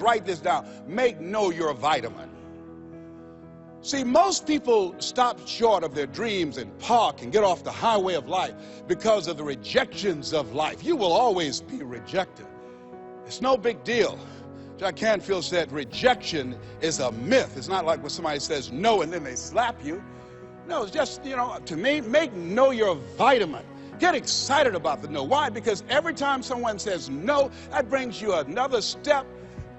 words. Write this down. Make know you're a vitamin. See, most people stop short of their dreams and park and get off the highway of life because of the rejections of life. You will always be rejected. It's no big deal. Jack Canfield said rejection is a myth. It's not like when somebody says no and then they slap you. No, it's just, to me, make know you're a vitamin. Get excited about the no. Why? Because every time someone says no, that brings you another step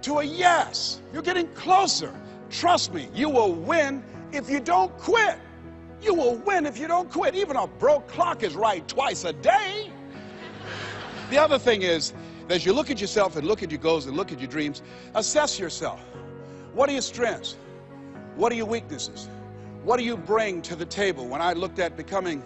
to a yes. You're getting closer. Trust me, you will win if you don't quit. You will win if you don't quit. Even a broke clock is right twice a day. The other thing is, as you look at yourself and look at your goals and look at your dreams, assess yourself. What are your strengths? What are your weaknesses? What do you bring to the table? When I looked at becoming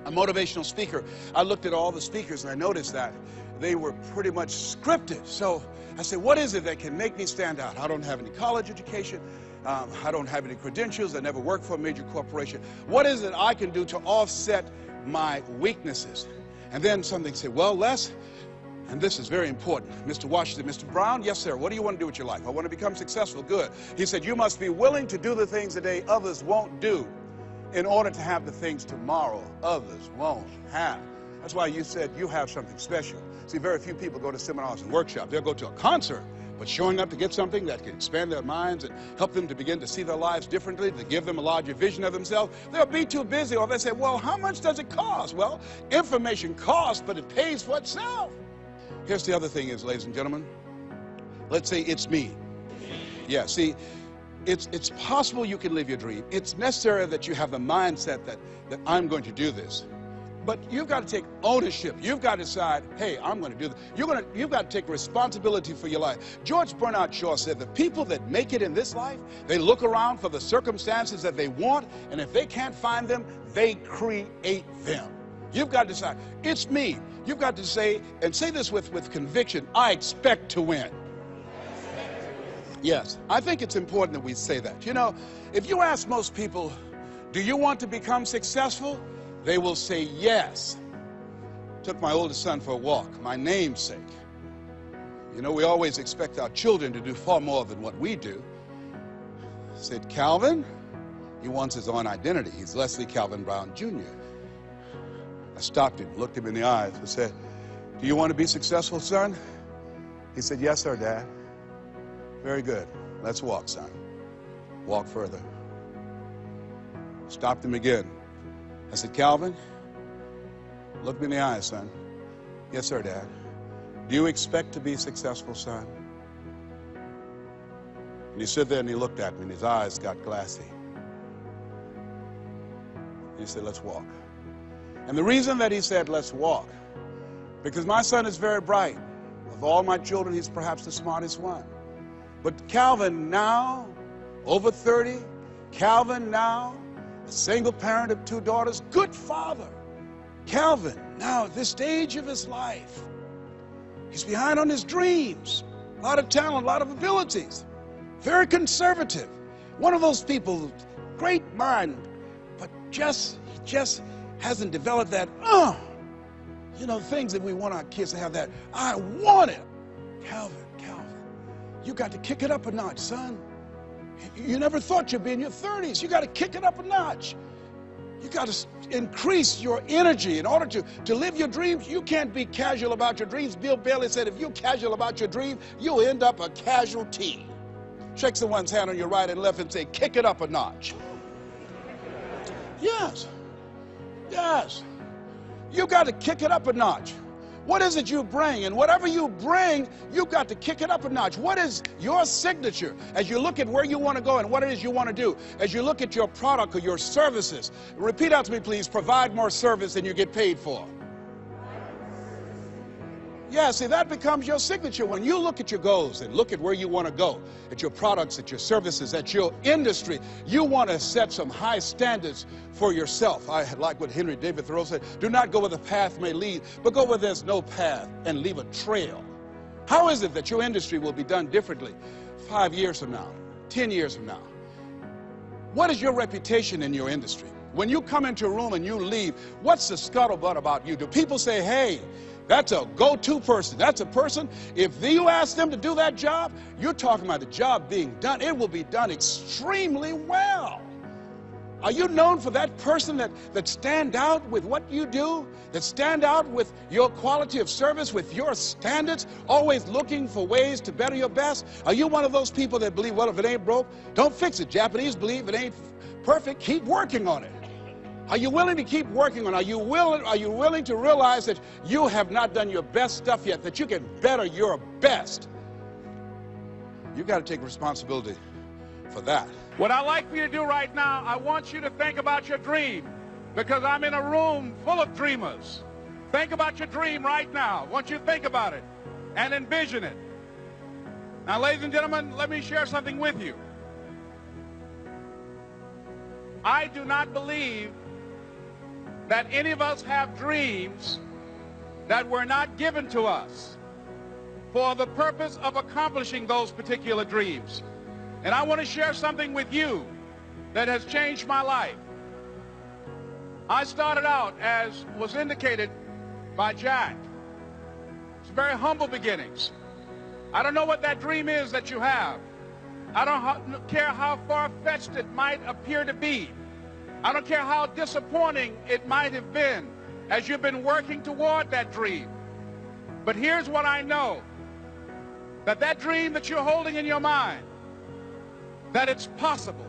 a motivational speaker, I looked at all the speakers and I noticed that they were pretty much scripted. So I said, what is it that can make me stand out? I don't have any college education. I don't have any credentials. I never worked for a major corporation. What is it I can do to offset my weaknesses? And then something said, well, Les, and this is very important, Mr. Washington, Mr. Brown, yes, sir, what do you want to do with your life? I want to become successful. Good. He said, you must be willing to do the things today others won't do in order to have the things tomorrow others won't have. That's why you said you have something special. See, very few people go to seminars and workshops. They'll go to a concert, but showing up to get something that can expand their minds and help them to begin to see their lives differently, to give them a larger vision of themselves, they'll be too busy. Or they say, well, how much does it cost? Well, information costs, but it pays for itself. Here's the other thing is, ladies and gentlemen, let's say it's me. Yeah, see, it's possible you can live your dream. It's necessary that you have the mindset that I'm going to do this. But you've got to take ownership. You've got to decide, hey, I'm going to do this. You've got to take responsibility for your life. George Bernard Shaw said the people that make it in this life, they look around for the circumstances that they want, and if they can't find them, they create them. You've got to decide, it's me. You've got to say, and say this with conviction, I expect to win. Yes, I think it's important that we say that. If you ask most people, do you want to become successful? They will say yes. Took my oldest son for a walk, my namesake. We always expect our children to do far more than what we do. Said, Calvin, he wants his own identity. He's Leslie Calvin Brown, Jr. I stopped him, looked him in the eyes, and said, do you want to be successful, son? He said, yes, sir, Dad. Very good. Let's walk, son. Walk further. Stopped him again. I said, Calvin, look me in the eyes, son. Yes, sir, Dad. Do you expect to be successful, son? And he stood there and he looked at me and his eyes got glassy. And he said, let's walk. And the reason that he said, let's walk, because my son is very bright. Of all my children, he's perhaps the smartest one. But Calvin now, over 30, Calvin now, a single parent of 2 daughters, good father. Calvin, now at this stage of his life, he's behind on his dreams. A lot of talent, a lot of abilities. Very conservative. One of those people, great mind, but he just hasn't developed that, things that we want our kids to have that, I want it. Calvin, you got to kick it up a notch, son. You never thought you'd be in your 30s. You got to kick it up a notch. You got to increase your energy in order to live your dreams. You can't be casual about your dreams. Bill Bailey said, if you're casual about your dream, you'll end up a casualty. Shake someone's hand on your right and left and say, kick it up a notch. Yes. You got to kick it up a notch. What is it you bring? And whatever you bring, you've got to kick it up a notch. What is your signature as you look at where you want to go and what it is you want to do? As you look at your product or your services, repeat out to me, please, provide more service than you get paid for. Yeah, see, that becomes your signature. When you look at your goals and look at where you want to go, at your products, at your services, at your industry, you want to set some high standards for yourself. I like what Henry David Thoreau said, do not go where the path may lead, but go where there's no path and leave a trail. How is it that your industry will be done differently 5 years from now, 10 years from now? What is your reputation in your industry? When you come into a room and you leave, what's the scuttlebutt about you? Do people say, hey, That's a go-to person. That's a person, if you ask them to do that job, you're talking about the job being done. It will be done extremely well. Are you known for that person that stand out with what you do, that stand out with your quality of service, with your standards, always looking for ways to better your best? Are you one of those people that believe, well, if it ain't broke, don't fix it? Japanese believe it ain't perfect, keep working on it. Are you willing to keep working on it? Are you willing to realize that you have not done your best stuff yet, that you can better your best? You got to take responsibility for that. What I'd like for you to do right now, I want you to think about your dream, because I'm in a room full of dreamers. Think about your dream right now. I want you to think about it and envision it. Now, ladies and gentlemen, let me share something with you. I do not believe that any of us have dreams that were not given to us for the purpose of accomplishing those particular dreams. And I want to share something with you that has changed my life. I started out, as was indicated by Jack. It's very humble beginnings. I don't know what that dream is that you have. I don't care how far-fetched it might appear to be. I don't care how disappointing it might have been as you've been working toward that dream. But here's what I know, that dream that you're holding in your mind, that it's possible.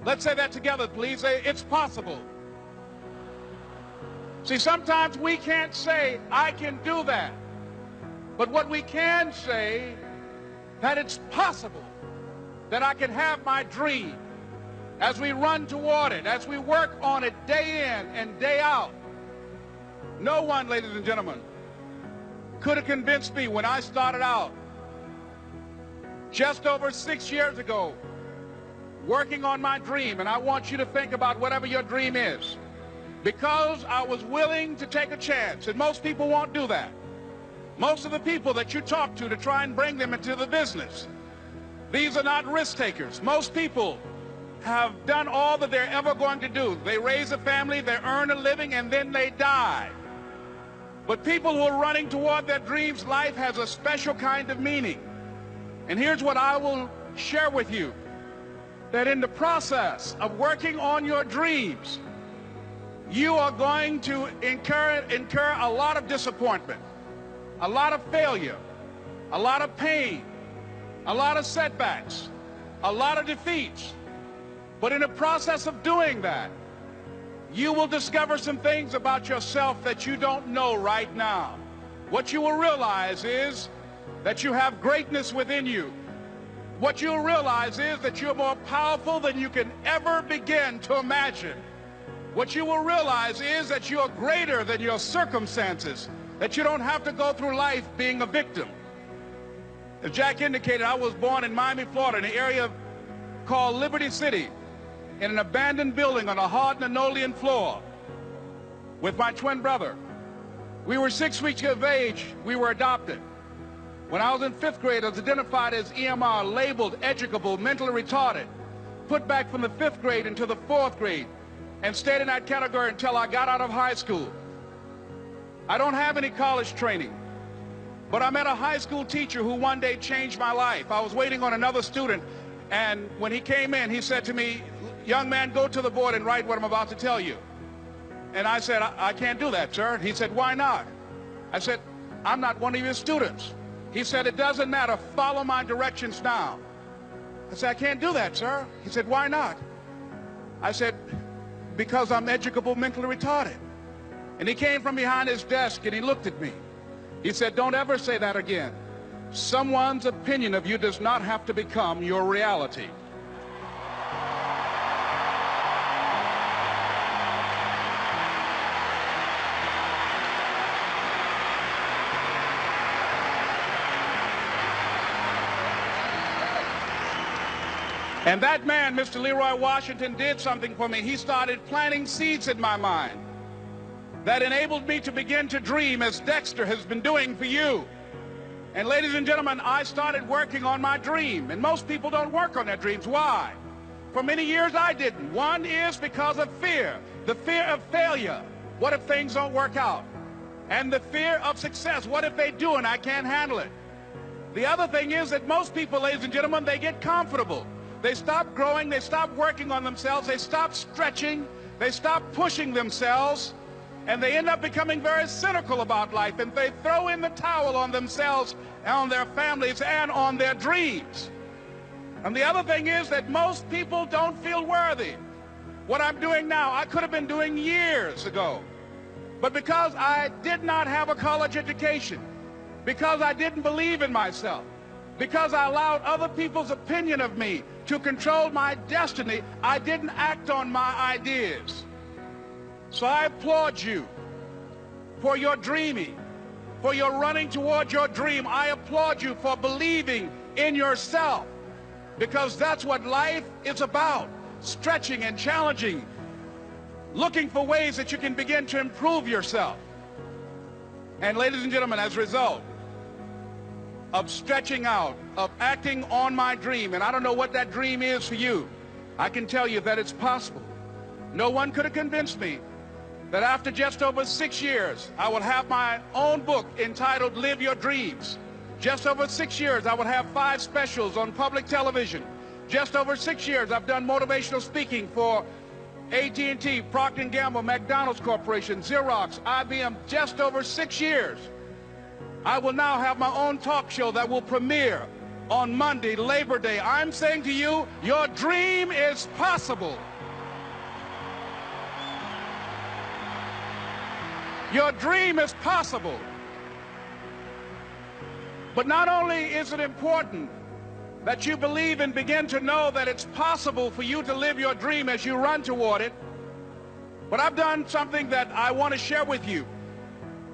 Let's say that together, please. Say, it's possible. See, sometimes we can't say, I can do that. But what we can say, that it's possible that I can have my dream. As we run toward it, as we work on it day in and day out. No one, ladies and gentlemen, could have convinced me when I started out just over 6 years ago working on my dream. And I want you to think about whatever your dream is, because I was willing to take a chance. And most people won't do that. Most of the people that you talk to try and bring them into the business, these are not risk takers. Most people have done all that they're ever going to do. They raise a family, they earn a living, and then they die. But people who are running toward their dreams, life has a special kind of meaning. And here's what I will share with you, that in the process of working on your dreams, you are going to incur a lot of disappointment, a lot of failure, a lot of pain, a lot of setbacks, a lot of defeats. But in the process of doing that, you will discover some things about yourself that you don't know right now. What you will realize is that you have greatness within you. What you'll realize is that you're more powerful than you can ever begin to imagine. What you will realize is that you're greater than your circumstances, that you don't have to go through life being a victim. As Jack indicated, I was born in Miami, Florida, in an area called Liberty City, in an abandoned building on a hard linoleum floor with my twin brother. We were 6 weeks of age. We were adopted. When I was in 5th grade, I was identified as EMR, labeled educable, mentally retarded, put back from the 5th grade into the 4th grade, and stayed in that category until I got out of high school. I don't have any college training, but I met a high school teacher who one day changed my life. I was waiting on another student, and when he came in, he said to me, young man, go to the board and write what I'm about to tell you. And I said, I can't do that, sir. He said, why not? I said, I'm not one of your students. He said, it doesn't matter. Follow my directions now. I said, I can't do that, sir. He said, why not? I said, because I'm educable, mentally retarded. And he came from behind his desk and he looked at me. He said, don't ever say that again. Someone's opinion of you does not have to become your reality. And that man, Mr. Leroy Washington, did something for me. He started planting seeds in my mind that enabled me to begin to dream, as Dexter has been doing for you. And ladies and gentlemen, I started working on my dream. And most people don't work on their dreams. Why? For many years I didn't. One is because of fear, the fear of failure. What if things don't work out? And the fear of success. What if they do and I can't handle it? The other thing is that most people, ladies and gentlemen, they get comfortable. They stop growing, they stop working on themselves, they stop stretching, they stop pushing themselves, and they end up becoming very cynical about life, and they throw in the towel on themselves, on their families, and on their dreams. And the other thing is that most people don't feel worthy. What I'm doing now, I could have been doing years ago. But because I did not have a college education, because I didn't believe in myself, because I allowed other people's opinion of me to control my destiny, I didn't act on my ideas. So I applaud you for your dreaming, for your running toward your dream. I applaud you for believing in yourself, because that's what life is about, stretching and challenging, looking for ways that you can begin to improve yourself. And ladies and gentlemen, as a result of stretching out, of acting on my dream, and I don't know what that dream is for you, I can tell you that it's possible. No one could have convinced me that after just over 6 years, I will have my own book entitled Live Your Dreams. Just over 6 years, I will have 5 specials on public television. Just over 6 years, I've done motivational speaking for AT&T, Procter & Gamble, McDonald's Corporation, Xerox, IBM. Just over 6 years. I will now have my own talk show that will premiere on Monday, Labor Day. I'm saying to you, your dream is possible. Your dream is possible. But not only is it important that you believe and begin to know that it's possible for you to live your dream as you run toward it, but I've done something that I want to share with you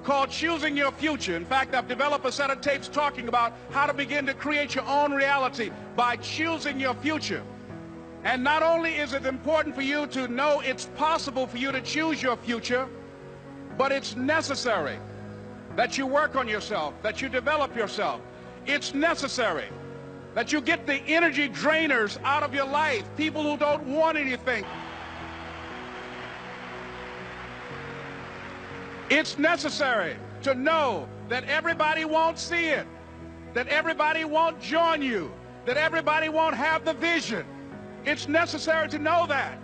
called Choosing Your Future. In fact, I've developed a set of tapes talking about how to begin to create your own reality by choosing your future. And not only is it important for you to know it's possible for you to choose your future, but it's necessary that you work on yourself, that you develop yourself. It's necessary that you get the energy drainers out of your life, people who don't want anything. It's necessary to know that everybody won't see it, that everybody won't join you, that everybody won't have the vision. It's necessary to know that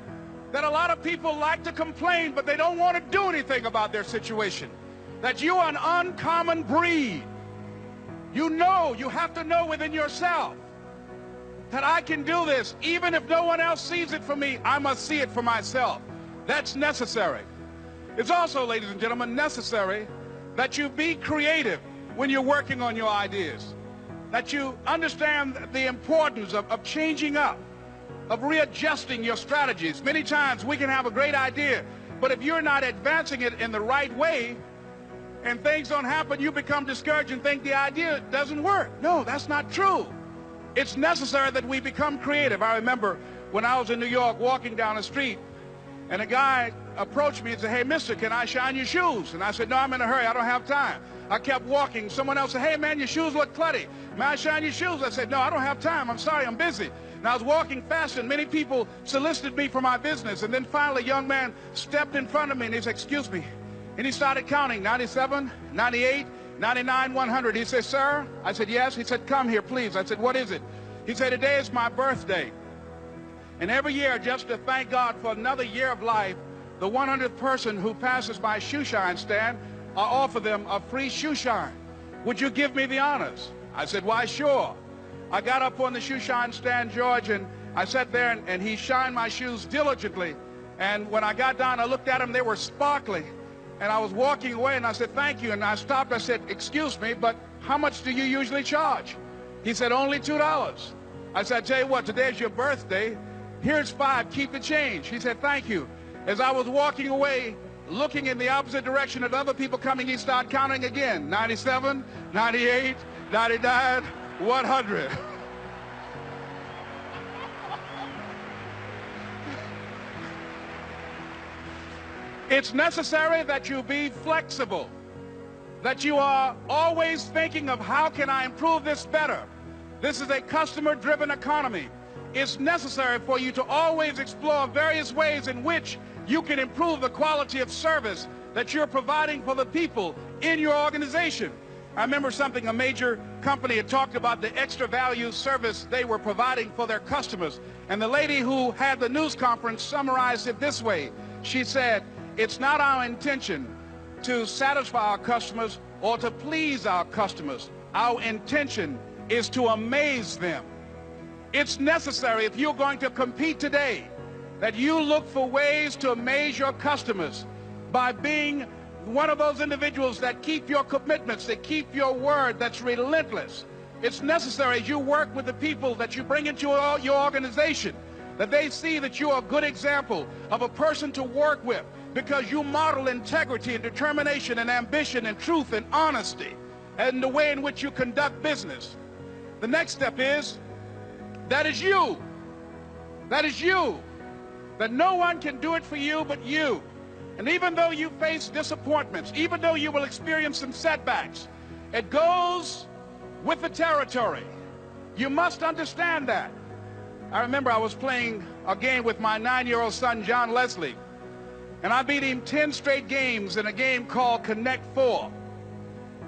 a lot of people like to complain, but they don't want to do anything about their situation, that you are an uncommon breed. You know, you have to know within yourself that I can do this. Even if no one else sees it for me, I must see it for myself. That's necessary. It's also, ladies and gentlemen, necessary that you be creative when you're working on your ideas, that you understand the importance of changing up, of readjusting your strategies. Many times we can have a great idea, but if you're not advancing it in the right way and things don't happen, you become discouraged and think the idea doesn't work. No, that's not true. It's necessary that we become creative. I remember when I was in New York walking down the street, and a guy approached me and said, "Hey, mister, can I shine your shoes?" And I said, "No, I'm in a hurry. I don't have time." I kept walking. Someone else said, "Hey, man, your shoes look clutty. May I shine your shoes?" I said, "No, I don't have time. I'm sorry, I'm busy." And I was walking fast, and many people solicited me for my business. And then finally, a young man stepped in front of me, and he said, "Excuse me." And he started counting, 97, 98, 99, 100. He said, "Sir?" I said, "Yes." He said, "Come here, please." I said, "What is it?" He said, "Today is my birthday. And every year, just to thank God for another year of life, the 100th person who passes my shoe shine stand, I offer them a free shoe shine. Would you give me the honors?" I said, "Why, sure." I got up on the shoe shine stand, George, and I sat there, and he shined my shoes diligently. And when I got down, I looked at them, they were sparkly. And I was walking away, and I said, "Thank you." And I stopped, I said, "Excuse me, but how much do you usually charge?" He said, "Only $2. I said, "I tell you what, today's your birthday. Here's $5, keep the change." He said, "Thank you." As I was walking away, looking in the opposite direction at other people coming, he started counting again. 97, 98, 99, 100. It's necessary that you be flexible, that you are always thinking of how can I improve this better. This is a customer-driven economy. It's necessary for you to always explore various ways in which you can improve the quality of service that you're providing for the people in your organization. I remember something, a major company had talked about the extra value service they were providing for their customers. And the lady who had the news conference summarized it this way. She said, "It's not our intention to satisfy our customers or to please our customers. Our intention is to amaze them." It's necessary, if you're going to compete today, that you look for ways to amaze your customers by being one of those individuals that keep your commitments, that keep your word, that's relentless. It's necessary as you work with the people that you bring into your organization, that they see that you're a good example of a person to work with, because you model integrity and determination and ambition and truth and honesty and the way in which you conduct business. The next step is, that is you. That is you. That no one can do it for you but you. And even though you face disappointments, even though you will experience some setbacks, it goes with the territory. You must understand that. I remember I was playing a game with my 9-year-old son, John Leslie, and I beat him 10 straight games in a game called Connect 4.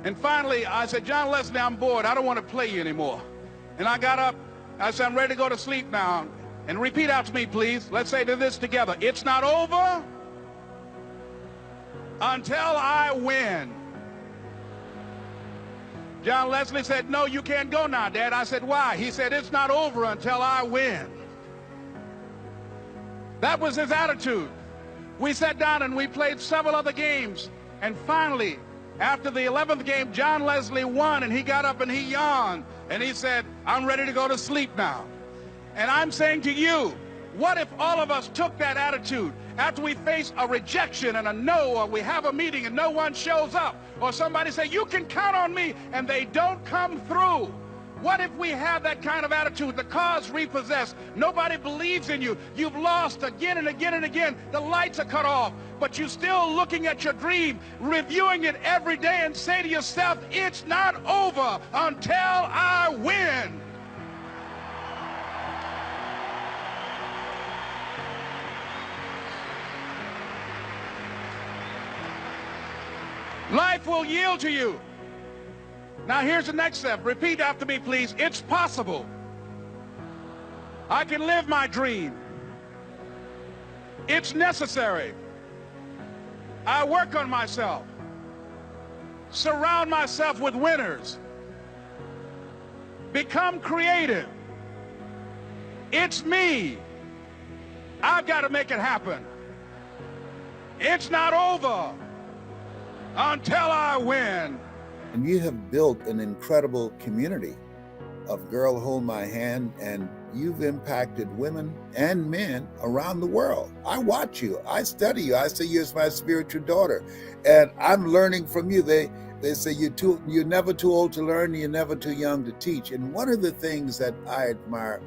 And finally, I said, "John Leslie, I'm bored. I don't want to play you anymore." And I got up. I said, "I'm ready to go to sleep now." And repeat out to me, please. Let's say this together. It's not over until I win. John Leslie said, "No, you can't go now, Dad." I said, "Why?" He said, "It's not over until I win." That was his attitude. We sat down and we played several other games. And finally, after the 11th game, John Leslie won, and he got up and he yawned. And he said, "I'm ready to go to sleep now." And I'm saying to you, what if all of us took that attitude after we face a rejection and a no, or we have a meeting and no one shows up, or somebody say, "You can count on me," and they don't come through? What if we have that kind of attitude? The car's repossessed. Nobody believes in you. You've lost again and again and again. The lights are cut off, but you're still looking at your dream, reviewing it every day, and say to yourself, "It's not over until I win." Life will yield to you. Now here's the next step. Repeat after me, please. It's possible. I can live my dream. It's necessary. I work on myself. Surround myself with winners. Become creative. It's me. I've got to make it happen. It's not over until I win. And you have built an incredible community of Girl Hold My Hand, and you've impacted women and men around the world. I watch you, I study you, I see you as my spiritual daughter, and I'm learning from you. They say you're never too old to learn, you're never too young to teach. And one of the things that I admire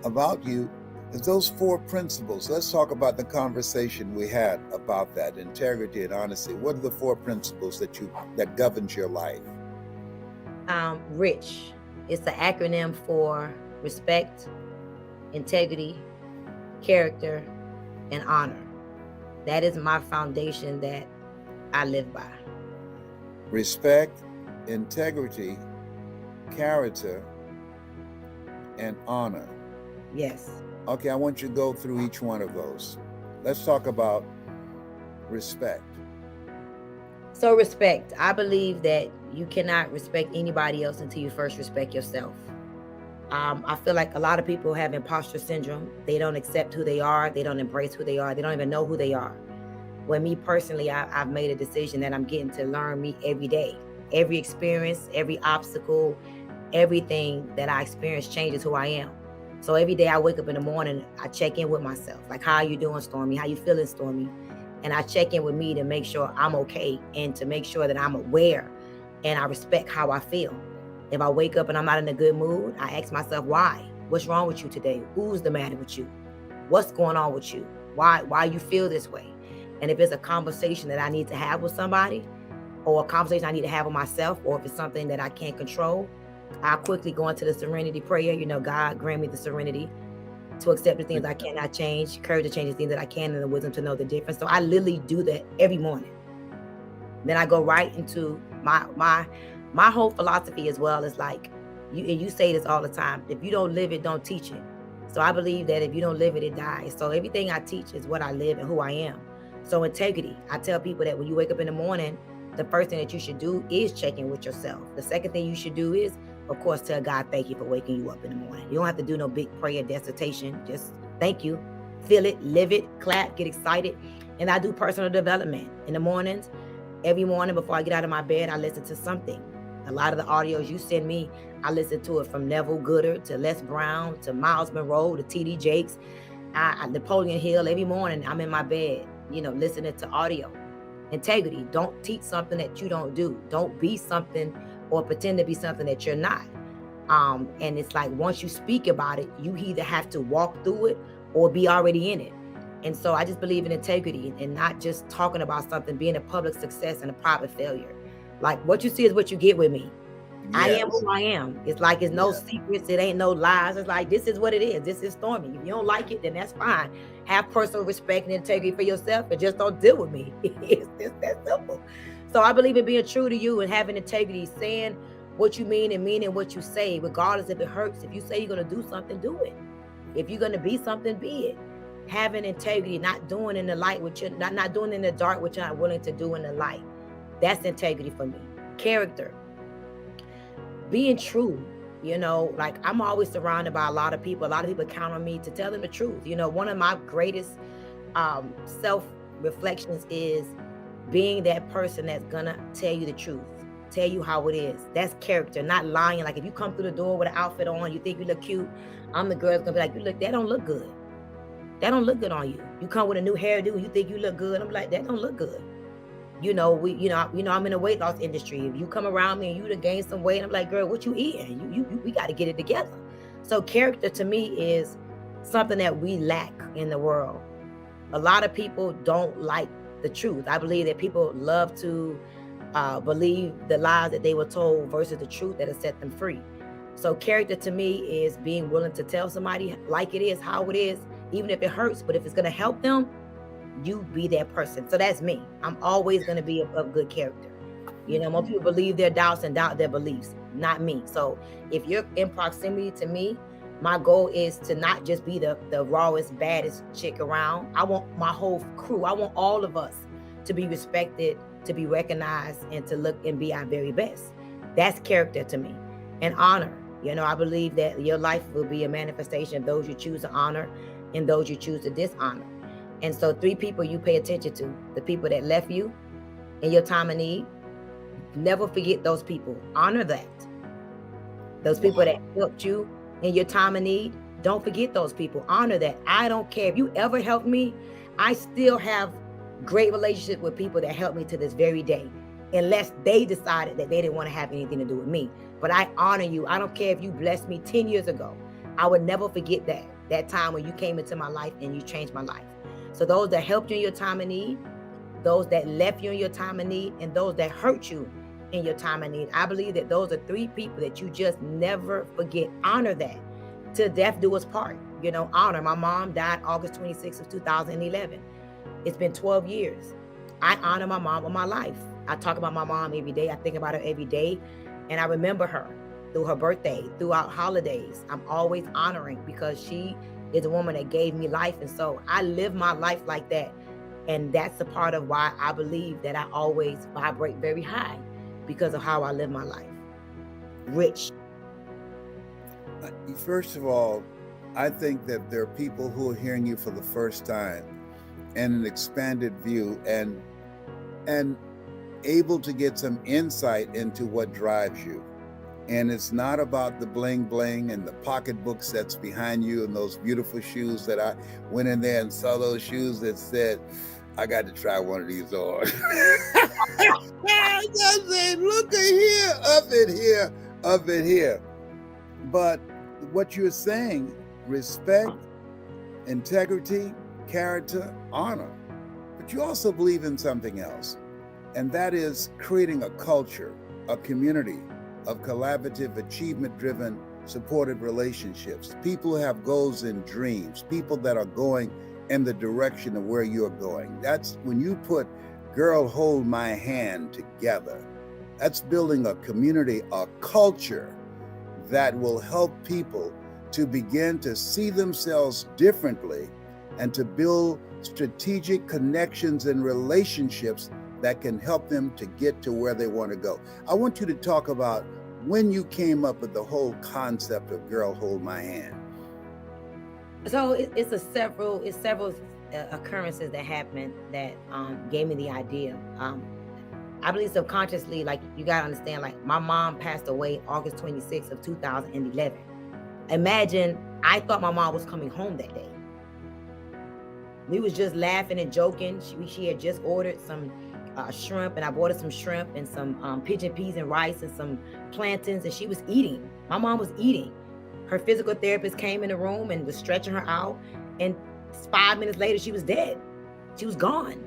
about you is those 4 principles. Let's talk about the conversation we had about that, integrity and honesty. What are the 4 principles that governs your life? RICH. It's the acronym for respect, integrity, character, and honor. That is my foundation that I live by. Respect, integrity, character, and honor. Yes. Okay, I want you to go through each one of those. Let's talk about respect. So respect. I believe that you cannot respect anybody else until you first respect yourself. I feel like a lot of people have imposter syndrome. They don't accept who they are. They don't embrace who they are. They don't even know who they are. Well, me personally, I've made a decision that I'm getting to learn me every day. Every experience, every obstacle, everything that I experience changes who I am. So every day I wake up in the morning, I check in with myself. Like, how are you doing, Stormy? How you feeling, Stormy? And I check in with me to make sure I'm okay and to make sure that I'm aware and I respect how I feel. If I wake up and I'm not in a good mood, I ask myself, why? What's wrong with you today? Who's the matter with you? What's going on with you? Why you feel this way? And if it's a conversation that I need to have with somebody, or a conversation I need to have with myself, or if it's something that I can't control, I quickly go into the serenity prayer. God grant me the serenity to accept the things I cannot change, courage to change the things that I can, and the wisdom to know the difference. So I literally do that every morning. Then I go right into my whole philosophy as well is like, you say this all the time, if you don't live it, don't teach it. So I believe that if you don't live it, it dies. So everything I teach is what I live and who I am. So integrity, I tell people that when you wake up in the morning, the first thing that you should do is check in with yourself. The second thing you should do is, of course, tell God thank you for waking you up in the morning. You don't have to do no big prayer dissertation. Just thank you, feel it, live it, clap, get excited. And I do personal development in the mornings. Every morning before I get out of my bed, I listen to something. A lot of the audios you send me, I listen to it from Neville Goddard to Les Brown to Miles Monroe to T.D. Jakes, Napoleon Hill. Every morning I'm in my bed, listening to audio. Integrity, don't teach something that you don't do. Don't be something or pretend to be something that you're not. And it's like once you speak about it, you either have to walk through it or be already in it. And so I just believe in integrity and not just talking about something, being a public success and a private failure. Like what you see is what you get with me. Yes. I am who I am. It's like it's no secrets. It ain't no lies. It's like this is what it is. This is Stormy. If you don't like it, then that's fine. Have personal respect and integrity for yourself and just don't deal with me. It's that simple. So I believe in being true to you and having integrity, saying what you mean and meaning what you say, regardless if it hurts. If you say you're going to do something, do it. If you're going to be something, be it. Having integrity, not doing in the light, which you're not doing in the dark, what you're not willing to do in the light. That's integrity for me. Character. Being true, like I'm always surrounded by a lot of people. A lot of people count on me to tell them the truth. One of my greatest self-reflections is being that person that's gonna tell you the truth, tell you how it is. That's character, not lying. Like if you come through the door with an outfit on, you think you look cute, I'm the girl that's gonna be like, that don't look good. That don't look good on you. You come with a new hairdo, you think you look good. I'm like, that don't look good. I'm in the weight loss industry. If you come around me and you to gain some weight, I'm like, girl, what you eating? We got to get it together. So character to me is something that we lack in the world. A lot of people don't like the truth. I believe that people love to believe the lies that they were told versus the truth that has set them free. So character to me is being willing to tell somebody like it is, how it is, even if it hurts, but if it's going to help them, you be that person. So that's me. I'm always going to be of good character. Most people believe their doubts and doubt their beliefs, not me. So if you're in proximity to me, my goal is to not just be the rawest, baddest chick around. I want my whole crew. I want all of us to be respected, to be recognized, and to look and be our very best. That's character to me. And honor. I believe that your life will be a manifestation of those you choose to honor and those you choose to dishonor. And so 3 people you pay attention to, the people that left you in your time of need, never forget those people. Honor that. Those people that helped you in your time of need, don't forget those people. Honor that. I don't care if you ever helped me. I still have great relationships with people that helped me to this very day, unless they decided that they didn't want to have anything to do with me. But I honor you. I don't care if you blessed me 10 years ago. I would never forget that time when you came into my life and you changed my life. So those that helped you in your time of need, those that left you in your time of need, and those that hurt you in your time of need. I believe that those are 3 people that you just never forget. Honor that. Till death do us part. Honor. My mom died August 26th of 2011. It's been 12 years. I honor my mom with my life. I talk about my mom every day. I think about her every day. And I remember her through her birthday, throughout holidays. I'm always honoring because she is a woman that gave me life. And so I live my life like that. And that's a part of why I believe that I always vibrate very high, because of how I live my life. Rich. First of all, I think that there are people who are hearing you for the first time and an expanded view and able to get some insight into what drives you. And it's not about the bling bling and the pocketbooks that's behind you and those beautiful shoes that I went in there and saw those shoes that said, I got to try one of these on. I just said, look at here, up in here. But what you're saying, respect, integrity, character, honor. But you also believe in something else. And that is creating a culture, a community of collaborative, achievement-driven, supportive relationships. People who have goals and dreams, people that are going in the direction of where you're going. That's when you put Girl Hold My Hand together. That's building a community, a culture that will help people to begin to see themselves differently and to build strategic connections and relationships that can help them to get to where they want to go. I want you to talk about when you came up with the whole concept of Girl Hold My Hand. So it's several occurrences that happened that gave me the idea. I believe subconsciously, like, you gotta understand, like, my mom passed away August 26th of 2011. Imagine, I thought my mom was coming home that day. We was just laughing and joking. She had just ordered some shrimp, and I bought her some shrimp and some pigeon peas and rice and some plantains, and she was eating. My mom was eating. Her physical therapist came in the room and was stretching her out, and 5 minutes later, she was dead. She was gone.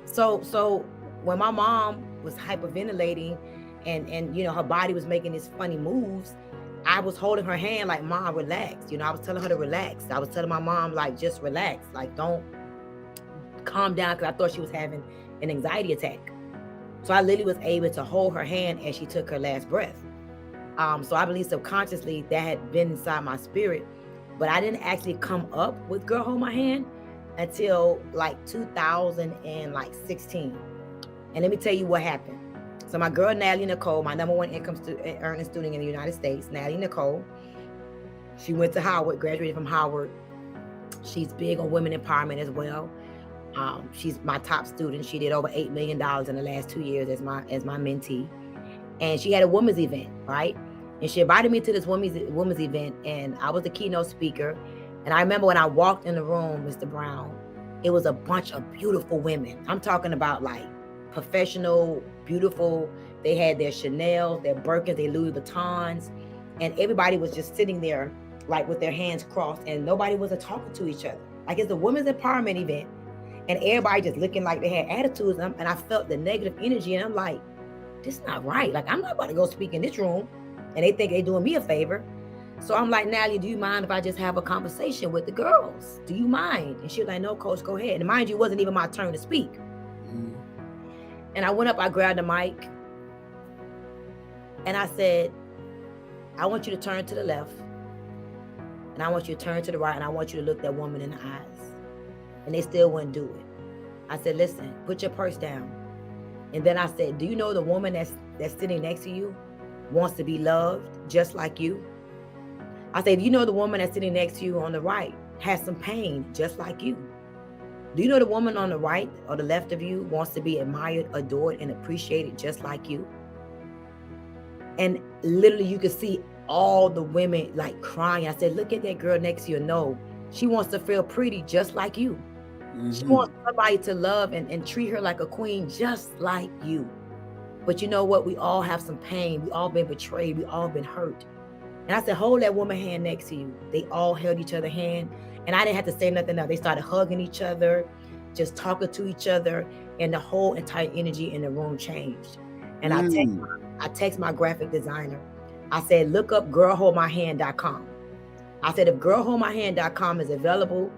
So when my mom was hyperventilating and you know, her body was making these funny moves, I was holding her hand like, Mom, relax. You know, I was telling her to relax. I was telling my mom, like, just relax. Like, don't calm down, because I thought she was having an anxiety attack. So I literally was able to hold her hand as she took her last breath. So I believe subconsciously that had been inside my spirit, but I didn't actually come up with Girl Hold My Hand until like 2016. And let me tell you what happened. So my girl, Natalie Nicole, my number one earning student in the United States, Natalie Nicole, she went to Howard, graduated from Howard. She's big on women empowerment as well. She's my top student. She did over $8 million in the last 2 years as my mentee. And she had a women's event, right? And she invited me to this women's event, and I was the keynote speaker. And I remember when I walked in the room, Mr. Brown, it was a bunch of beautiful women. I'm talking about like professional, beautiful. They had their Chanel, their Birkins, their Louis Vuittons, and everybody was just sitting there like with their hands crossed, and nobody was talking to each other. Like, it's a women's empowerment event, and everybody just looking like they had attitudes. And I felt the negative energy, and I'm like, this is not right. Like, I'm not about to go speak in this room, and they think they're doing me a favor. So I'm like, Natalie, do you mind if I just have a conversation with the girls? Do you mind? And she was like, no, coach, go ahead. And mind you, it wasn't even my turn to speak. And I went up, I grabbed the mic, and I said, I want you to turn to the left, and I want you to turn to the right, and I want you to look that woman in the eyes. And they still wouldn't do it. I said, listen, put your purse down. And then I said, do you know the woman that's sitting next to you wants to be loved just like you? I said, do you know the woman that's sitting next to you on the right has some pain just like you? Do you know the woman on the right or the left of you wants to be admired, adored, and appreciated just like you? And literally you could see all the women like crying. I said, look at that girl next to you. No, she wants to feel pretty just like you. She wants somebody to love and treat her like a queen just like you. But you know what? We all have some pain. We all been betrayed. We all been hurt. And I said, hold that woman hand next to you. They all held each other's hand. And I didn't have to say nothing else. They started hugging each other, just talking to each other. And the whole entire energy in the room changed. And I text my graphic designer. I said, look up girlholdmyhand.com. I said, if girlholdmyhand.com is available,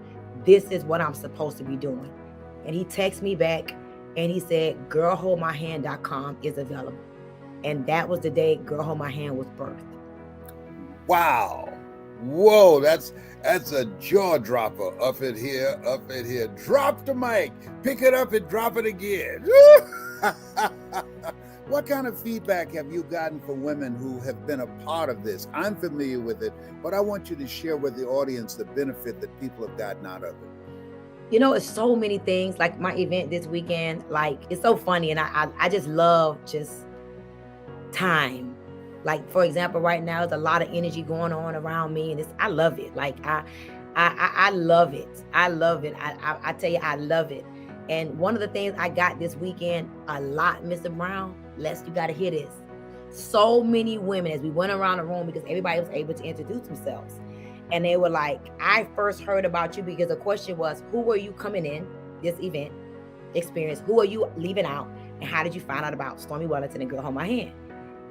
this is what I'm supposed to be doing. And he texted me back and he said, girlholdmyhand.com is available. And that was the day Girl Hold My Hand was birthed. Wow. Whoa, that's a jaw dropper. Up it here. Drop the mic, pick it up and drop it again. What kind of feedback have you gotten from women who have been a part of this? I'm familiar with it, but I want you to share with the audience the benefit that people have gotten out of it. You know, it's so many things. Like my event this weekend, like, it's so funny. And I just love just time. Like, for example, right now, there's a lot of energy going on around me, and I love it. Like, I love it. I love it. I tell you, I love it. And one of the things I got this weekend a lot, Mr. Brown, you got to hear this. So many women, as we went around the room, because everybody was able to introduce themselves. And they were like, I first heard about you because the question was, who were you coming in this event experience? Who are you leaving out? And how did you find out about Stormy Wellington and Girl Hold My Hand?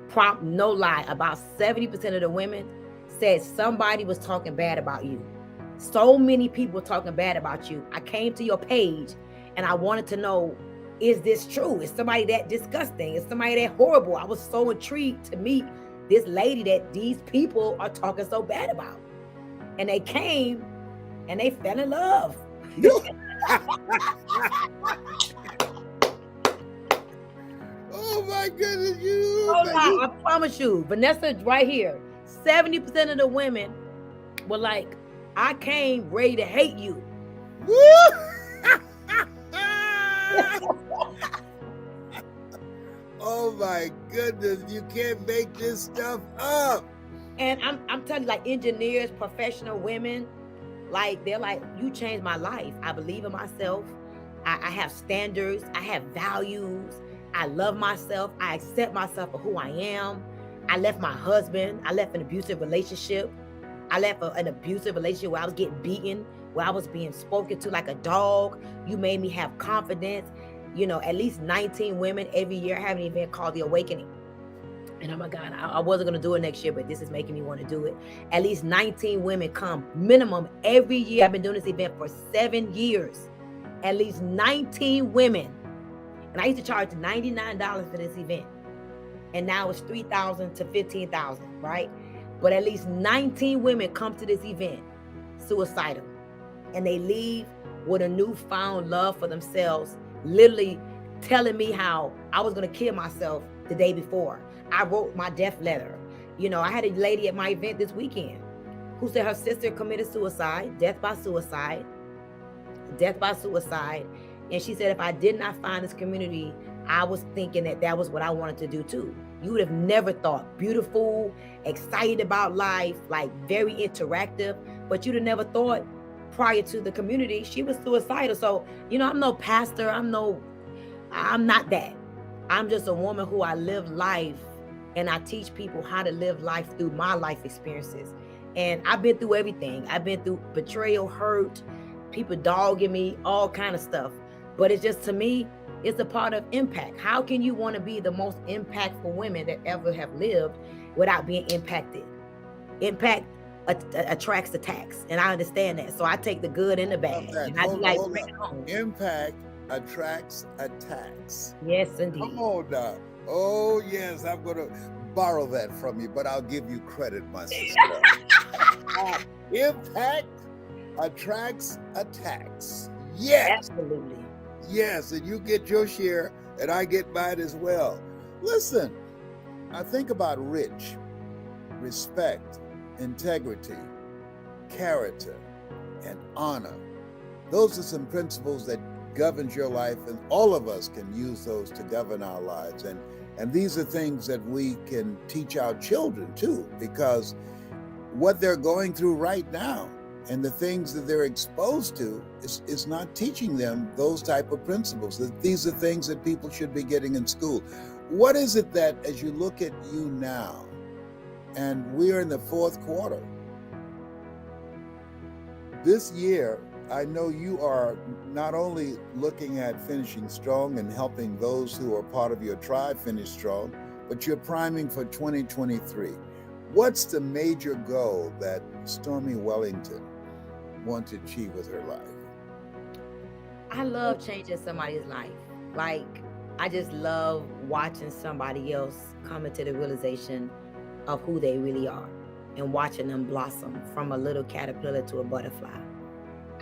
Prompt, no lie, about 70% of the women said somebody was talking bad about you. So many people were talking bad about you. I came to your page And I wanted to know, is this true? Is somebody that disgusting? Is somebody that horrible? I was so intrigued to meet this lady that these people are talking so bad about. And they came and they fell in love. Oh my goodness, I promise you, Vanessa, right here, 70% of the women were like, I came ready to hate you. Oh my goodness, you can't make this stuff up. And I'm telling you, like engineers, professional women, like they're like, you changed my life. I believe in myself. I have standards. I have values. I love myself. I accept myself for who I am. I left my husband. I left an abusive relationship. I left an abusive relationship where I was getting beaten, where I was being spoken to like a dog. You made me have confidence. You know, at least 19 women every year have an event called The Awakening. And oh my God, I wasn't going to do it next year, but this is making me want to do it. At least 19 women come minimum every year. I've been doing this event for 7 years. At least 19 women. And I used to charge $99 for this event. And now it's $3,000 to $15,000, right? But at least 19 women come to this event suicidal. And they leave with a newfound love for themselves, literally telling me how I was going to kill myself the day before. I wrote my death letter. You know, I had a lady at my event this weekend who said her sister committed suicide, death by suicide. And she said, if I did not find this community, I was thinking that was what I wanted to do too. You would have never thought. Beautiful, excited about life, like very interactive, but you'd have never thought prior to the community, she was suicidal. So, you know, I'm no pastor. I'm not that. I'm just a woman who I live life, and I teach people how to live life through my life experiences. And I've been through everything. I've been through betrayal, hurt, people dogging me, all kind of stuff. But it's just, to me, it's a part of impact. How can you want to be the most impactful women that ever have lived without being impacted? Impact attracts attacks, and I understand that. So I take the good and the bad. And I like bring it home. Impact attracts attacks. Yes, indeed. Come on now. Oh yes, I'm gonna borrow that from you, but I'll give you credit, my sister. Impact attracts attacks. Yes. Absolutely. Yes, and you get your share, and I get mine as well. Listen, I think about rich, respect, integrity, character, and honor. Those are some principles that governs your life, and all of us can use those to govern our lives. And these are things that we can teach our children too, because what they're going through right now and the things that they're exposed to is not teaching them those type of principles. These are things that people should be getting in school. What is it that, as you look at you now, and we're in the fourth quarter, this year, I know you are not only looking at finishing strong and helping those who are part of your tribe finish strong, but you're priming for 2023. What's the major goal that Stormy Wellington wants to achieve with her life? I love changing somebody's life. Like, I just love watching somebody else come into the realization of who they really are and watching them blossom from a little caterpillar to a butterfly.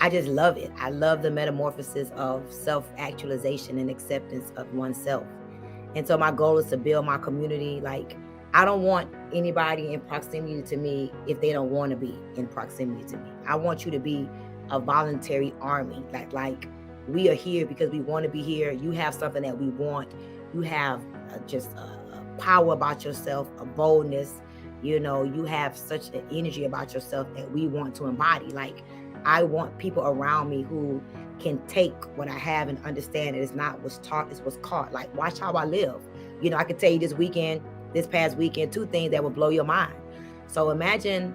I just love it. I love the metamorphosis of self-actualization and acceptance of oneself. And so my goal is to build my community. Like, I don't want anybody in proximity to me if they don't want to be in proximity to me. I want you to be a voluntary army. Like we are here because we want to be here. You have something that we want. You have just a power about yourself, a boldness. You know, you have such an energy about yourself that we want to embody. Like, I want people around me who can take what I have and understand that it's not what's taught, it's what's caught. Like, watch how I live. You know, I could tell you this past weekend, 2 things that will blow your mind. So imagine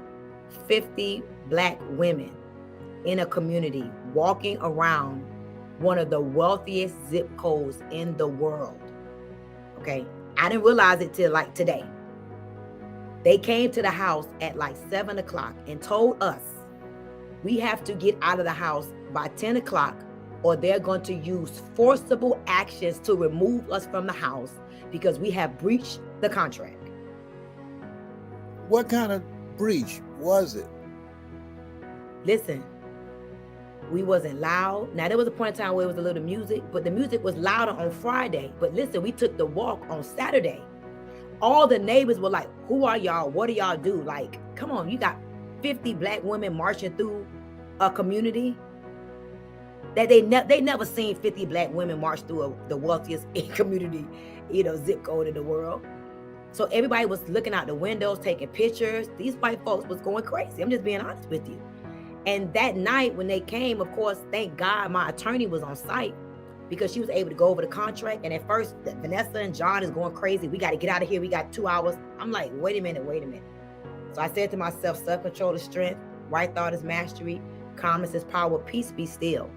50 Black women in a community walking around one of the wealthiest zip codes in the world. Okay. I didn't realize it till like today. They came to the house at like 7 o'clock and told us we have to get out of the house by 10 o'clock or they're going to use forcible actions to remove us from the house because we have breached the contract. What kind of breach was it? Listen, we wasn't loud. Now, there was a point in time where it was a little music, but the music was louder on Friday. But listen, we took the walk on Saturday. All the neighbors were like, who are y'all? What do y'all do? Like, come on, you got 50 black women marching through a community that they never seen 50 black women march through the wealthiest community, zip code in the world. So everybody was looking out the windows, taking pictures. These white folks was going crazy. I'm just being honest with you. And that night when they came, of course, thank God my attorney was on site because she was able to go over the contract. And at first, Vanessa and John is going crazy. We got to get out of here. We got 2 hours. I'm like, wait a minute. So I said to myself, self-control is strength, right thought is mastery, calmness is power, peace be still.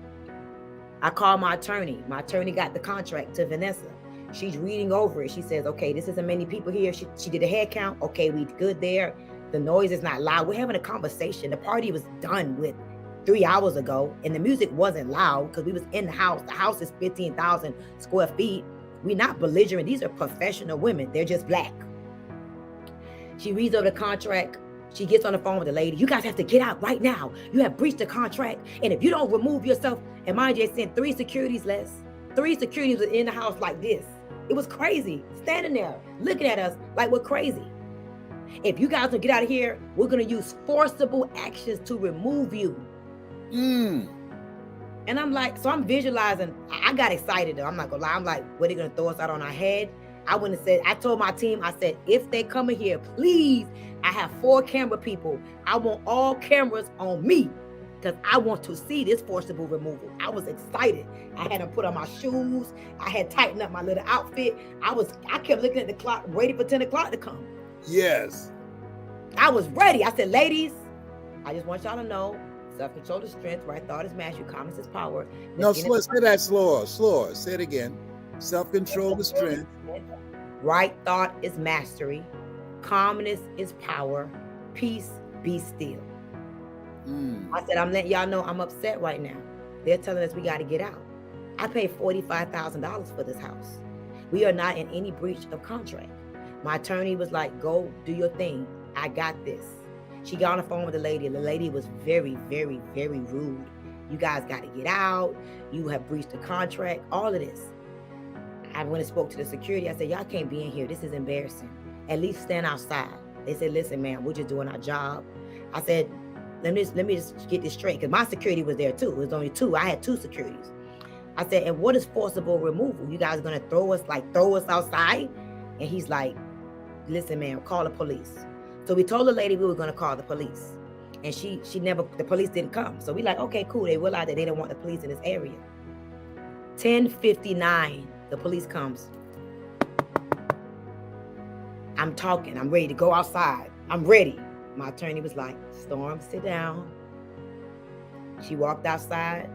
I called my attorney. My attorney got the contract to Vanessa. She's reading over it. She says, okay, this isn't many people here. She did a head count. Okay, we good there. The noise is not loud. We're having a conversation. The party was done with 3 hours ago, and the music wasn't loud because we was in the house. The house is 15,000 square feet. We're not belligerent. These are professional women. They're just black. She reads over the contract. She gets on the phone with the lady. You guys have to get out right now. You have breached the contract. And if you don't remove yourself, and mind you, they sent 3 securities less. 3 securities were in the house like this. It was crazy. Standing there, looking at us like we're crazy. If you guys don't get out of here, we're going to use forcible actions to remove you. And I'm like, so I'm visualizing. I got excited though. I'm not gonna lie. I'm like, what are they going to throw us out on our head? I went and said, I told my team, I said, if they come in here, please, I have 4 camera people. I want all cameras on me because I want to see this forcible removal. I was excited. I had to put on my shoes. I had tightened up my little outfit. I kept looking at the clock, waiting for 10 o'clock to come. Yes. I was ready. I said, ladies, I just want y'all to know, self-control is strength, right thought is mastery, calmness is power. No, say that slower. Say it again. Self-control is strength. Right thought is mastery. Calmness is power. Peace be still. I said, I'm letting y'all know I'm upset right now. They're telling us we got to get out. I paid $45,000 for this house. We are not in any breach of contract. My attorney was like, go do your thing. I got this. She got on the phone with the lady. The lady was very, very, very rude. You guys got to get out. You have breached the contract. All of this. I went and spoke to the security. I said, y'all can't be in here. This is embarrassing. At least stand outside. They said, listen, man, we're just doing our job. I said, let me just get this straight. Because my security was there too. It was only 2. I had 2 securities. I said, and what is forcible removal? You guys are going to throw us outside? And he's like, listen, man, call the police. So we told the lady we were going to call the police. And the police didn't come. So we like, okay, cool. They realized that they didn't want the police in this area. 10:59, the police comes. I'm talking. I'm ready to go outside. I'm ready. My attorney was like, Storm, sit down. She walked outside.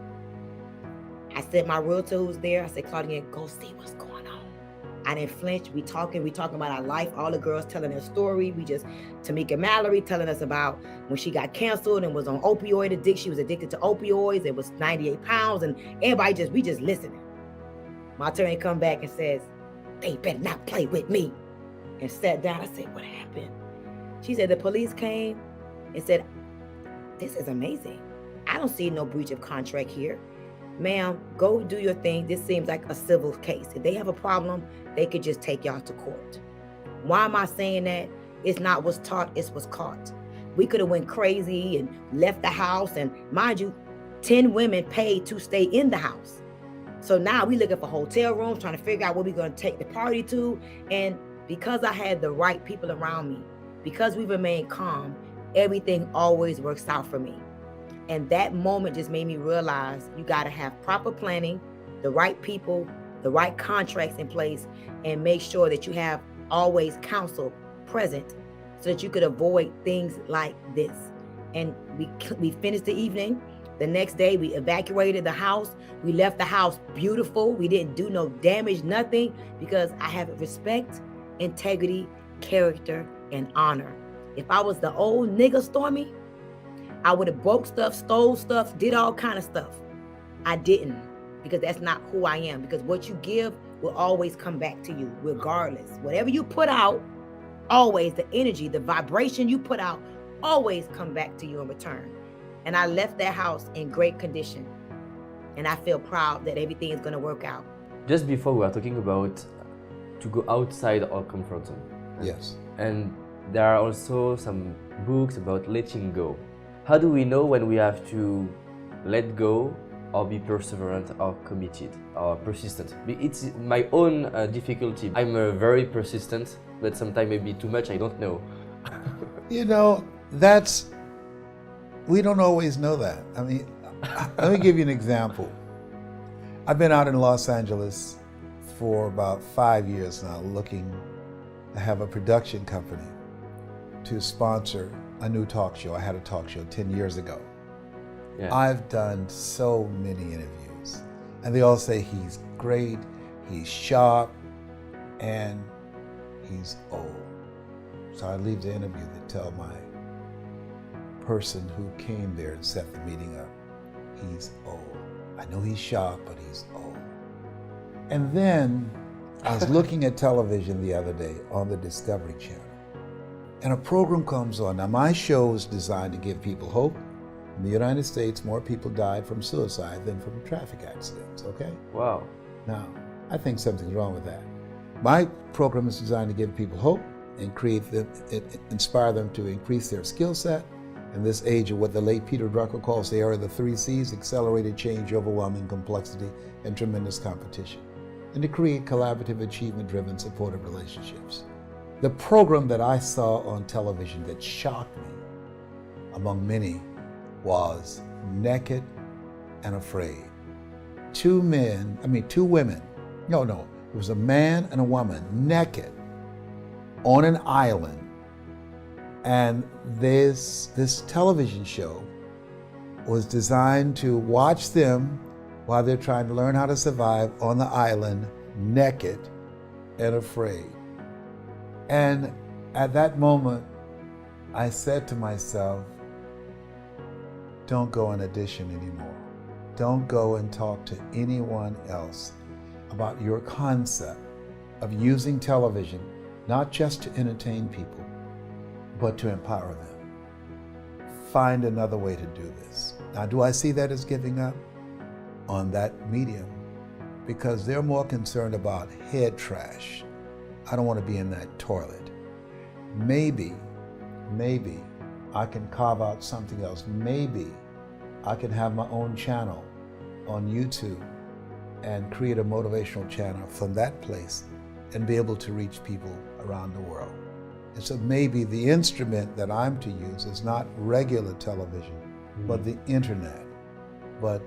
I said, my realtor who's there, I said, Claudia, go see what's going on. I didn't flinch. We talking about our life. All the girls telling their story. Tamika Mallory telling us about when she got canceled and was on opioid addiction. She was addicted to opioids. It was 98 pounds. And everybody we just listening. My attorney come back and says, they better not play with me. And sat down. I said, what happened? She said, the police came and said, this is amazing. I don't see no breach of contract here. Ma'am, go do your thing. This seems like a civil case. If they have a problem, they could just take y'all to court. Why am I saying that? It's not what's taught, it's what's caught. We could have went crazy and left the house. And mind you, 10 women paid to stay in the house. So now we looking for hotel rooms, trying to figure out where we're going to take the party to. And because I had the right people around me, because we remained calm, everything always works out for me. And that moment just made me realize you got to have proper planning, the right people, the right contracts in place, and make sure that you have always counsel present so that you could avoid things like this. And we finished the evening. The next day, we evacuated the house. We left the house beautiful. We didn't do no damage, nothing, because I have respect, integrity, character, and honor. If I was the old nigga Stormy, I would have broke stuff, stole stuff, did all kind of stuff. I didn't. because that's not who I am. Because what you give will always come back to you, regardless. Whatever you put out, always the energy, the vibration you put out, always come back to you in return. And I left that house in great condition. And I feel proud that everything is going to work out. Just before we were talking about to go outside our comfort zone. Yes. And there are also some books about letting go. How do we know when we have to let go or be perseverant or committed or persistent? It's my own difficulty. I'm very persistent, but sometimes maybe too much, I don't know. You know, we don't always know that. I mean, let me give you an example. I've been out in Los Angeles for about 5 years now looking to have a production company to sponsor a new talk show. I had a talk show 10 years ago. Yeah. I've done so many interviews, and they all say he's great, he's sharp, and he's old. So I leave the interview to tell my person who came there and set the meeting up, he's old. I know he's sharp, but he's old. And then I was looking at television the other day on the Discovery Channel, and a program comes on. Now, my show is designed to give people hope. In the United States, more people died from suicide than from traffic accidents, okay? Wow. Now, I think something's wrong with that. My program is designed to give people hope and inspire them to increase their skill set in this age of what the late Peter Drucker calls the era of the 3 C's: accelerated change, overwhelming complexity, and tremendous competition, and to create collaborative, achievement-driven, supportive relationships. The program that I saw on television that shocked me, among many, was Naked and Afraid. Two women, it was a man and a woman, naked, on an island. And this television show was designed to watch them while they're trying to learn how to survive on the island, naked and afraid. And at that moment, I said to myself, don't go on audition anymore. Don't go and talk to anyone else about your concept of using television, not just to entertain people, but to empower them. Find another way to do this. Now, do I see that as giving up on that medium? Because they're more concerned about head trash. I don't want to be in that toilet. Maybe I can carve out something else. Maybe I can have my own channel on YouTube and create a motivational channel from that place and be able to reach people around the world. And so maybe the instrument that I'm to use is not regular television, but the internet. But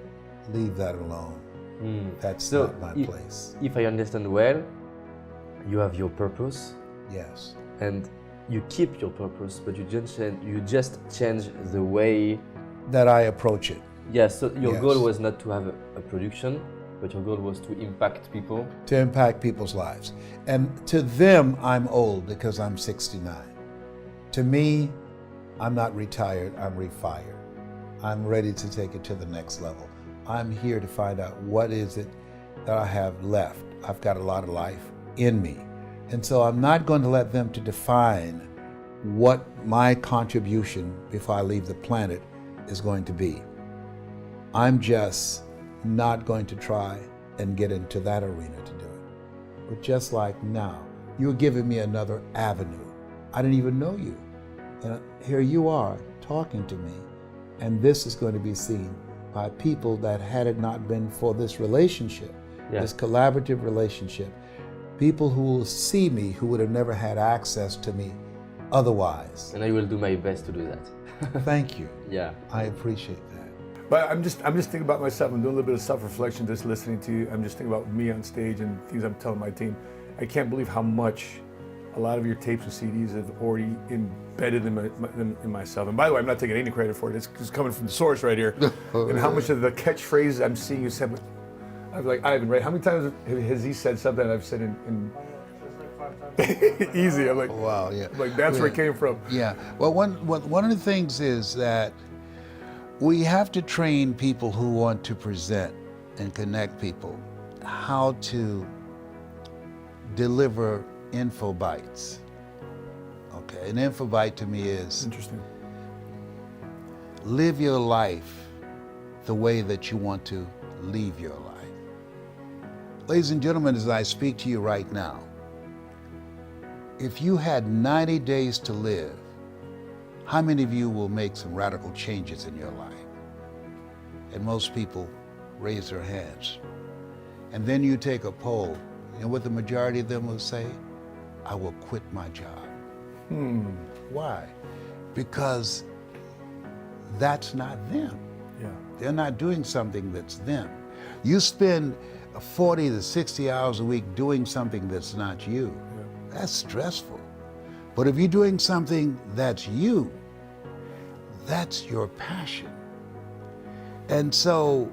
leave that alone. That's not my place. If I understand well, you have your purpose. Yes. And you keep your purpose, but you just change the way that I approach it. Yes, so your goal was not to have a production, but your goal was to impact people. To impact people's lives. And to them, I'm old because I'm 69. To me, I'm not retired, I'm refired. I'm ready to take it to the next level. I'm here to find out what is it that I have left. I've got a lot of life in me. And so I'm not going to let them to define what my contribution before I leave the planet is going to be. I'm just not going to try and get into that arena to do it. But just like now, you're giving me another avenue. I didn't even know you. And here you are talking to me. And this is going to be seen by people that had it not been for this relationship, this collaborative relationship, people who will see me who would have never had access to me otherwise. And I will do my best to do that. Thank you. Yeah. I appreciate that. But I'm just thinking about myself. I'm doing a little bit of self-reflection, just listening to you. I'm just thinking about me on stage and things I'm telling my team. I can't believe how much a lot of your tapes and CDs have already embedded in myself. And by the way, I'm not taking any credit for it. It's coming from the source right here. And how much of the catchphrases I'm seeing you said, I'm like, Ivan, right? How many times has he said something I've said in easy? I'm like, wow, yeah. Like that's where it came from. Yeah. Well, one of the things is that we have to train people who want to present and connect people, how to deliver info bites. Okay, an info bite to me is Interesting. live your life the way that you want to leave your life. Ladies and gentlemen, as I speak to you right now, if you had 90 days to live, how many of you will make some radical changes in your life? And most people raise their hands. And then you take a poll, and what the majority of them will say, I will quit my job. Why? Because that's not them. Yeah. They're not doing something that's them. You spend 40 to 60 hours a week doing something that's not you. Yeah. That's stressful. But if you're doing something that's you, that's your passion. And so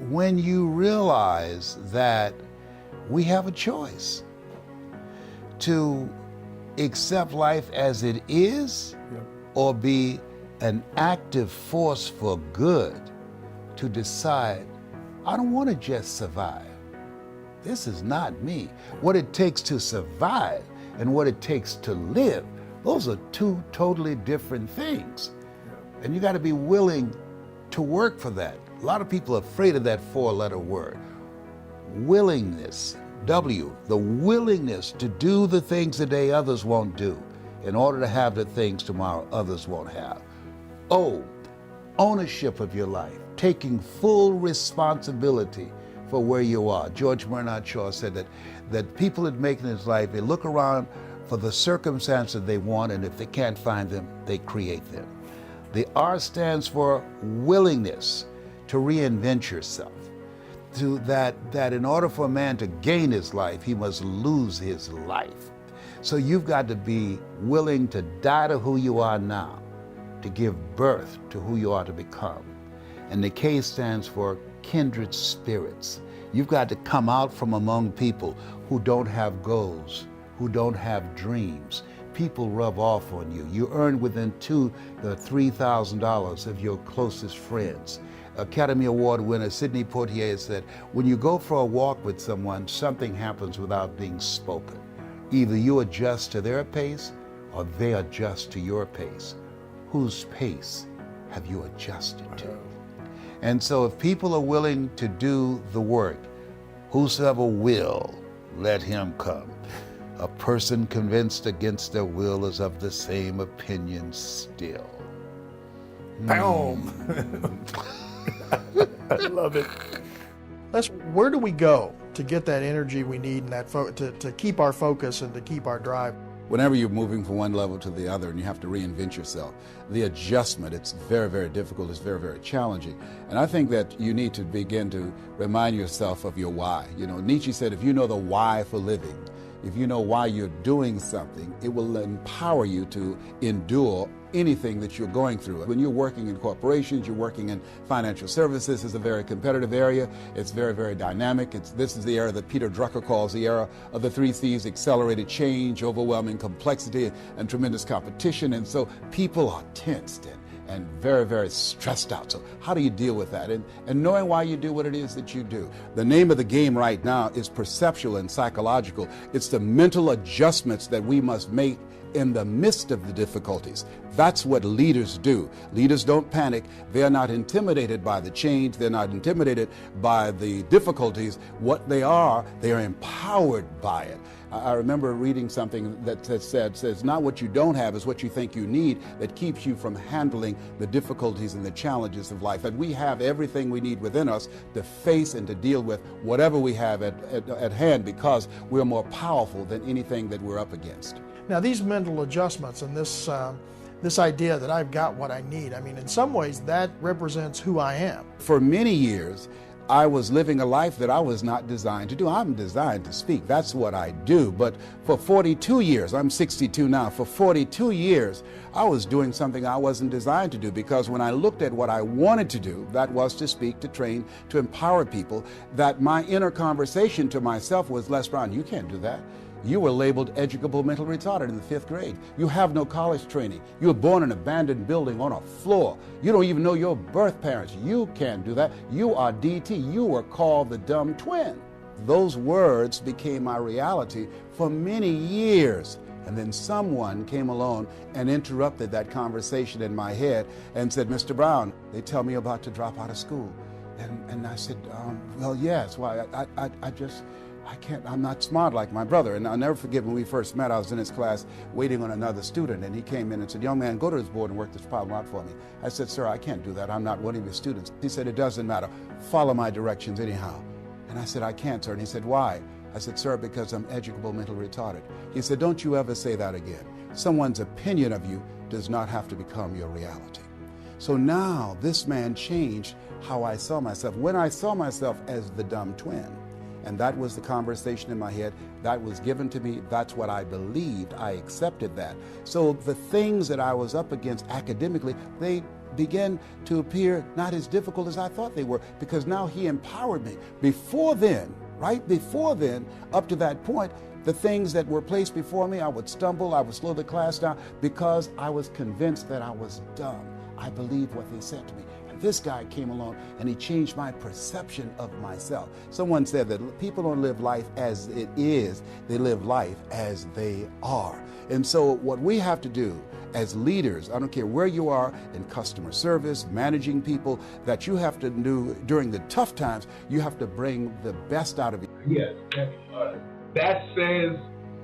when you realize that we have a choice to accept life as it is, Yeah. or be an active force for good, to decide, I don't want to just survive. This is not me. What it takes to survive and what it takes to live, those are two totally different things. And you got to be willing to work for that. A lot of people are afraid of that four-letter word. Willingness, W, the willingness to do the things today others won't do in order to have the things tomorrow others won't have. O, ownership of your life, taking full responsibility for where you are. George Bernard Shaw said that people that make it in his life, they look around for the circumstances they want, and if they can't find them, they create them. The R stands for willingness to reinvent yourself. To that in order for a man to gain his life, he must lose his life. So you've got to be willing to die to who you are now, to give birth to who you are to become. And the K stands for kindred spirits. You've got to come out from among people who don't have goals, who don't have dreams. People rub off on you. You earn within $2,000 to $3,000 of your closest friends. Academy Award winner Sidney Poitier said, when you go for a walk with someone, something happens without being spoken. Either you adjust to their pace or they adjust to your pace. Whose pace have you adjusted to? And so if people are willing to do the work, whosoever will, let him come. A person convinced against their will is of the same opinion still. Boom! I love it. Where do we go to get that energy we need and that to keep our focus and to keep our drive? Whenever you're moving from one level to the other and you have to reinvent yourself, the adjustment, it's very, very difficult, it's very, very challenging. And I think that you need to begin to remind yourself of your why. You know, Nietzsche said, if you know the why for living, if you know why you're doing something, it will empower you to endure anything that you're going through. When you're working in corporations, you're working in financial services, it's a very competitive area. It's very, very dynamic. This is the era that Peter Drucker calls the era of the 3 C's: accelerated change, overwhelming complexity, and tremendous competition. And so people are tensed and very, very stressed out. So how do you deal with that? And knowing why you do what it is that you do. The name of the game right now is perceptual and psychological. It's the mental adjustments that we must make in the midst of the difficulties. That's what leaders do. Leaders don't panic. They're not intimidated by the change. They're not intimidated by the difficulties. What they are empowered by it. I remember reading something that says not what you don't have is what you think you need that keeps you from handling the difficulties and the challenges of life. That we have everything we need within us to face and to deal with whatever we have at hand, because we're more powerful than anything that we're up against. Now, these mental adjustments and this idea that I've got what I need, I mean, in some ways that represents who I am. For many years, I was living a life that I was not designed to do. I'm designed to speak. That's what I do. But for 42 years, I'm 62 now, for 42 years, I was doing something I wasn't designed to do, because when I looked at what I wanted to do, that was to speak, to train, to empower people, that my inner conversation to myself was, Les Brown, you can't do that. You were labeled educable mental retarded in the 5th grade. You have no college training. You were born in an abandoned building on a floor. You don't even know your birth parents. You can't do that. You are DT. You were called the dumb twin. Those words became my reality for many years. And then someone came along and interrupted that conversation in my head and said, Mr. Brown, they tell me about to drop out of school. And I said, well, yes. Why? I can't, I'm not smart like my brother. And I'll never forget when we first met, I was in his class waiting on another student, and he came in and said, young man, go to his board and work this problem out for me. I said, sir, I can't do that. I'm not one of your students. He said, it doesn't matter. Follow my directions anyhow. And I said, I can't, sir. And he said, why? I said, sir, because I'm educable mental retarded. He said, don't you ever say that again. Someone's opinion of you does not have to become your reality. So now this man changed how I saw myself. When I saw myself as the dumb twin, and that was the conversation in my head, that was given to me, that's what I believed, I accepted that. So the things that I was up against academically, they began to appear not as difficult as I thought they were, because now he empowered me. Before then, right before then, up to that point, the things that were placed before me, I would stumble, I would slow the class down, because I was convinced that I was dumb. I believed what they said to me. And this guy came along and he changed my perception of myself. Someone said that people don't live life as it is, they live life as they are. And so what we have to do as leaders, I don't care where you are in customer service, managing people, that you have to do during the tough times, you have to bring the best out of you. Yes, that says,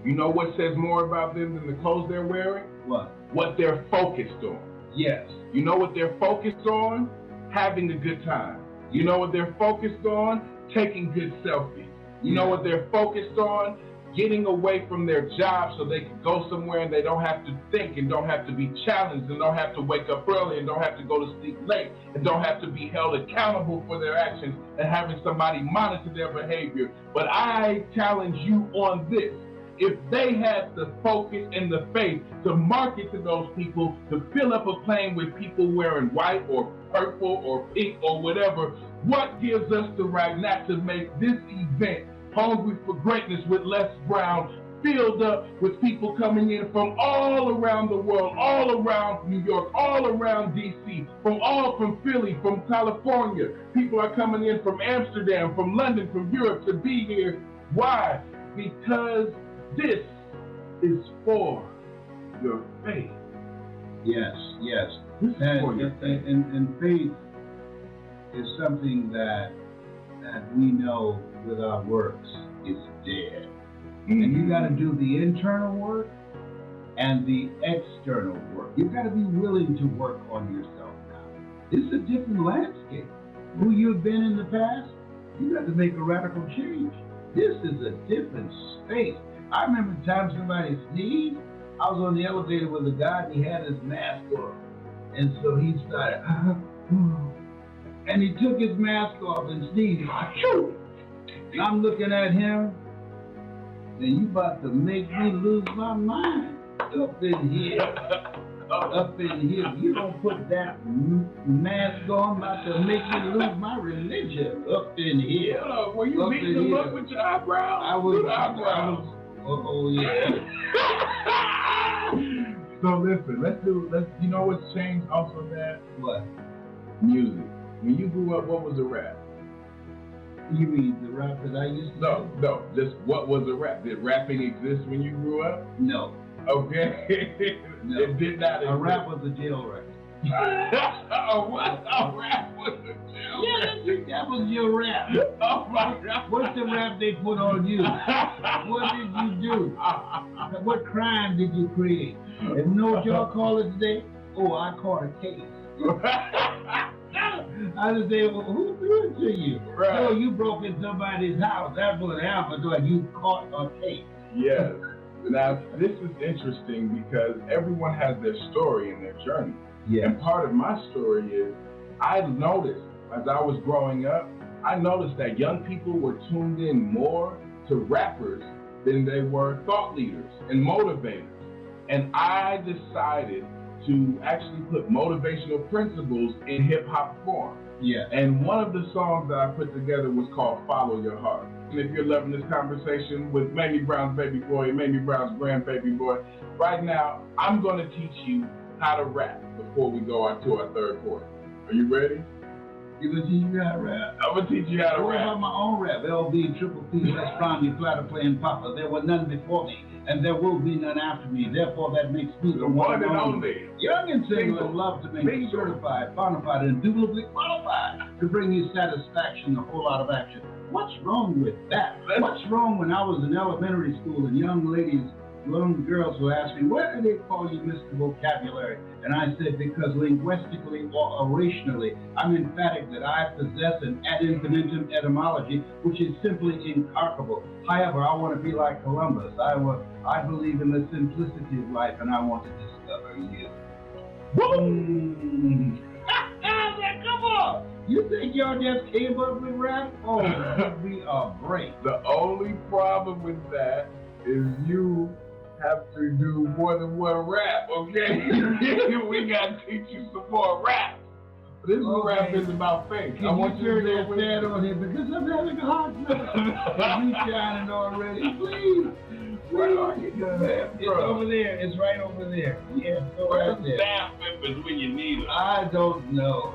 you know what says more about them than the clothes they're wearing? What? What they're focused on. Yes. You know what they're focused on? Having a good time. You know what they're focused on? Taking good selfies. You know what they're focused on? Getting away from their job so they can go somewhere and they don't have to think and don't have to be challenged and don't have to wake up early and don't have to go to sleep late and don't have to be held accountable for their actions and having somebody monitor their behavior. But I challenge you on this. If they had the focus and the faith to market to those people, to fill up a plane with people wearing white or purple or pink or whatever, what gives us the right not to make this event Hungry for Greatness with Les Brown filled up with people coming in from all around the world, all around New York, all around DC, from Philly, from California. People are coming in from Amsterdam, from London, from Europe to be here. Why? Because this is for your faith. Yes, yes. This is for your faith. And faith is something that we know with our works is dead. Mm-hmm. And you got to do the internal work and the external work. You've got to be willing to work on yourself now. It's a different landscape. Who you've been in the past, you got to make a radical change. This is a different space. I remember the time somebody sneezed. I was on the elevator with a guy and he had his mask on. And so he started, and he took his mask off and sneezed. And I'm looking at him, and you about to make me lose my mind. Up in here, up in here. You don't put that mask on, about to make me lose my religion. Up in here. Were you beating him up with your eyebrows? I was. Oh yeah. So listen, you know what's changed also, Dad? What? Music. When you grew up, what was a rap? You mean the rap that I used to do? No, just what was a rap? Did rapping exist when you grew up? No. Okay. No. It did not exist. A rap was a jail record. What? A rap was a jail record? That was your rap. Oh my God. What's the rap they put on you? What did you do? What crime did you create? And you know what y'all call it today? Oh, I caught a case. I would say, well, who threw it to you? Right. No, you broke in somebody's house. That's what happened. Like you caught a case. Yes. Now, this is interesting because everyone has their story and their journey. Yeah. And part of my story is I noticed as I was growing up, I noticed that young people were tuned in more to rappers than they were thought leaders and motivators. And I decided to actually put motivational principles in hip hop form. Yeah. And one of the songs that I put together was called Follow Your Heart. if you're loving this conversation with Mamie Brown's baby boy and Mamie Brown's grandbaby boy. Right now, I'm going to teach you how to rap before we go on to our third quarter. Are you ready? You gonna teach me how to rap? I'm going to teach you how to What rap. about my own rap? LB, Triple P, let's find me flatter playing Papa. There were none before me, and there will be none after me. Therefore, that makes me The one and only. Young and single and love to make you certified, bona fide, and indubitably qualified to bring you satisfaction, a whole lot of action. What's wrong with that? What's wrong when I was in elementary school and young ladies, young girls will ask me, why do they call you Mr. Vocabulary? And I said, because linguistically or orationally, I'm emphatic that I possess an ad infinitum etymology, which is simply incalculable. However, I want to be like Columbus. I believe in the simplicity of life, and I want to discover you. Boom! Come on! You think y'all just came up with rap? Oh, we are great. The only problem with that is you have to do more than one rap, okay? We got to teach you some more rap. This rap is about faith. Can you turn that fan on here because I'm having a hard time. You shining already, please. Where are you, man? It's over there. It's right over there. Yeah, go right there. Staff members when you need them. I don't know.